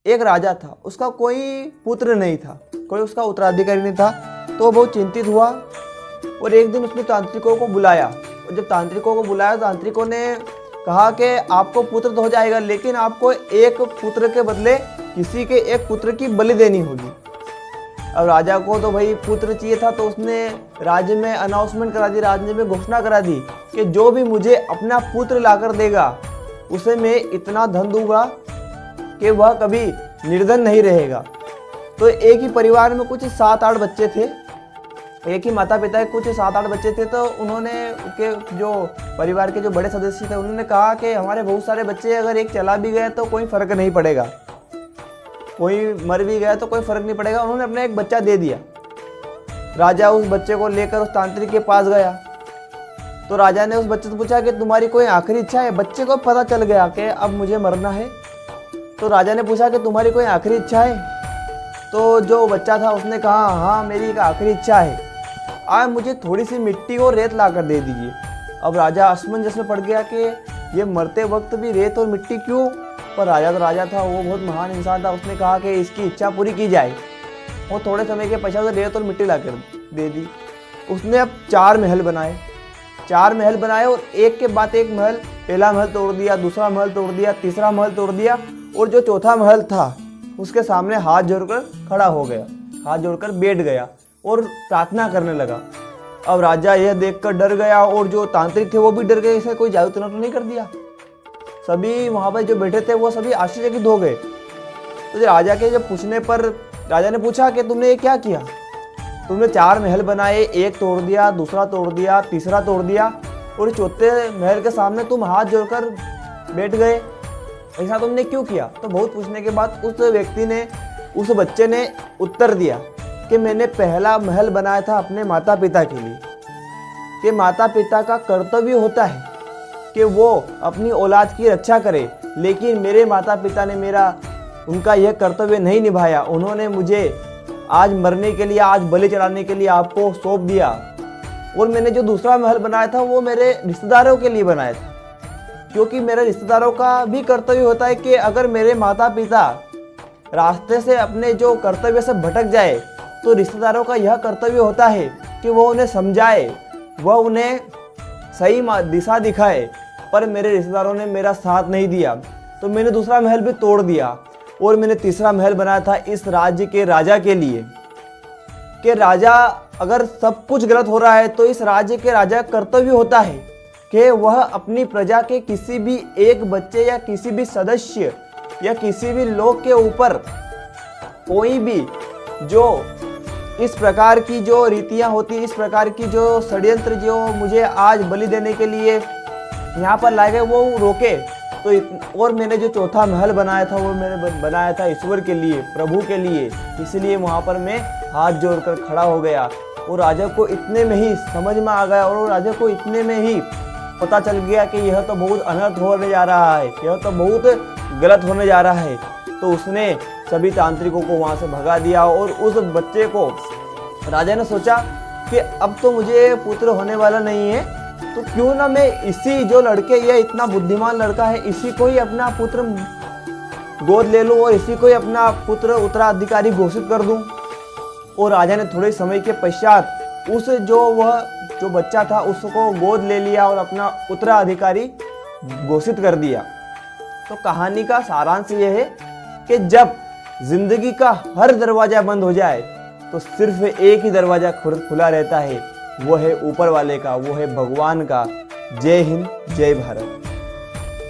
एक राजा था, उसका कोई पुत्र नहीं था, कोई उसका उत्तराधिकारी नहीं था। तो वो बहुत चिंतित हुआ और एक दिन उसने तांत्रिकों को बुलाया। और जब तांत्रिकों को बुलाया, तांत्रिकों ने कहा कि आपको पुत्र तो हो जाएगा, लेकिन आपको एक पुत्र के बदले किसी के एक पुत्र की बलि देनी होगी। अब राजा को तो भाई पुत्र चाहिए था, तो उसने राज्य में अनाउंसमेंट करा दी, राज्य में घोषणा करा दी कि जो भी मुझे अपना पुत्र लाकर देगा उसे मैं इतना धन दूंगा कि वह कभी निर्धन नहीं रहेगा। तो एक ही परिवार में कुछ 7-8 बच्चे थे, एक ही माता पिता के कुछ 7-8 बच्चे थे। तो उन्होंने के जो परिवार के जो बड़े सदस्य थे उन्होंने कहा कि हमारे बहुत सारे बच्चे, अगर एक चला भी गया तो कोई फ़र्क नहीं पड़ेगा, कोई मर भी गया तो कोई फ़र्क नहीं पड़ेगा। उन्होंने अपना एक बच्चा दे दिया। राजा उस बच्चे को लेकर उस तांत्रिक के पास गया। तो राजा ने उस बच्चे से पूछा कि तुम्हारी कोई आखिरी इच्छा है। बच्चे को पता चल गया कि अब मुझे मरना है। तो राजा ने पूछा कि तुम्हारी कोई आखिरी इच्छा है। तो जो बच्चा था उसने कहा हाँ मेरी एक आखिरी इच्छा है, आज मुझे थोड़ी सी मिट्टी और रेत ला कर दे दीजिए। अब राजा असमंजस में पड़ गया कि ये मरते वक्त भी रेत और मिट्टी क्यों। पर राजा तो राजा था, वो बहुत महान इंसान था। उसने कहा कि इसकी इच्छा पूरी की जाए। वो थोड़े समय के पश्चात रेत और मिट्टी ला कर दे दी। उसने अब 4 महल बनाए, 4 महल बनाए और एक के बाद एक महल, पहला महल तोड़ दिया, दूसरा महल तोड़ दिया, तीसरा महल तोड़ दिया और जो चौथा महल था उसके सामने हाथ जोड़कर खड़ा हो गया, हाथ जोड़कर बैठ गया और प्रार्थना करने लगा। अब राजा यह देखकर डर गया और जो तांत्रिक थे वो भी डर गए, इसे कोई जादू तो नहीं कर दिया। सभी वहाँ पर जो बैठे थे वो सभी आश्चर्यचकित हो गए। तो राजा के जब पूछने पर राजा ने पूछा कि तुमने ये क्या किया। तुमने 4 महल बनाए, एक तोड़ दिया, दूसरा तोड़ दिया, तीसरा तोड़ दिया और चौथे महल के सामने तुम हाथ जोड़कर बैठ गए, ऐसा तुमने क्यों किया। तो बहुत पूछने के बाद उस व्यक्ति ने, उस बच्चे ने उत्तर दिया कि मैंने पहला महल बनाया था अपने माता पिता के लिए, कि माता पिता का कर्तव्य होता है कि वो अपनी औलाद की रक्षा करे, लेकिन मेरे माता पिता ने उनका यह कर्तव्य नहीं निभाया। उन्होंने मुझे आज मरने के लिए, आज बलि चढ़ाने के लिए आपको सौंप दिया। और मैंने जो दूसरा महल बनाया था वो मेरे रिश्तेदारों के लिए बनाया था, क्योंकि मेरे रिश्तेदारों का भी कर्तव्य होता है कि अगर मेरे माता पिता रास्ते से अपने जो कर्तव्य से भटक जाए तो रिश्तेदारों का यह कर्तव्य होता है कि वह उन्हें समझाए, वह उन्हें सही दिशा दिखाए। पर मेरे रिश्तेदारों ने मेरा साथ नहीं दिया, तो मैंने दूसरा महल भी तोड़ दिया और मैंने तीसरा महल बनाया था इस राज्य के राजा के लिए, कि राजा अगर सब कुछ गलत हो रहा है तो इस राज्य के राजा का कर्तव्य होता है कि वह अपनी प्रजा के किसी भी एक बच्चे या किसी भी सदस्य या किसी भी लोग के ऊपर कोई भी जो इस प्रकार की जो रीतियां होती, इस प्रकार की जो षड्यंत्र जो मुझे आज बलि देने के लिए यहाँ पर लाए गए वो रोके। तो और मैंने जो चौथा महल बनाया था वो मैंने बनाया था ईश्वर के लिए, प्रभु के लिए, इसलिए वहाँ पर मैं हाथ जोड़कर खड़ा हो गया। और राजा को इतने में ही समझ में आ गया और राजा को इतने में ही पता चल गया कि यह तो बहुत अनर्थ होने जा रहा है, यह तो बहुत गलत होने जा रहा है। तो उसने सभी तांत्रिकों को वहाँ से भगा दिया और उस बच्चे को राजा ने सोचा कि अब तो मुझे पुत्र होने वाला नहीं है, तो क्यों ना मैं इसी जो लड़के, यह इतना बुद्धिमान लड़का है, इसी को ही अपना पुत्र गोद ले लूँ और इसी को ही अपना पुत्र उत्तराधिकारी घोषित कर दूँ। और राजा ने थोड़े समय के पश्चात उस जो बच्चा था उसको गोद ले लिया और अपना उत्तराधिकारी घोषित कर दिया। तो कहानी का सारांश यह है कि जब जिंदगी का हर दरवाजा बंद हो जाए तो सिर्फ एक ही दरवाजा खुला रहता है, वो है ऊपर वाले का, वो है भगवान का। जय हिंद, जय भारत।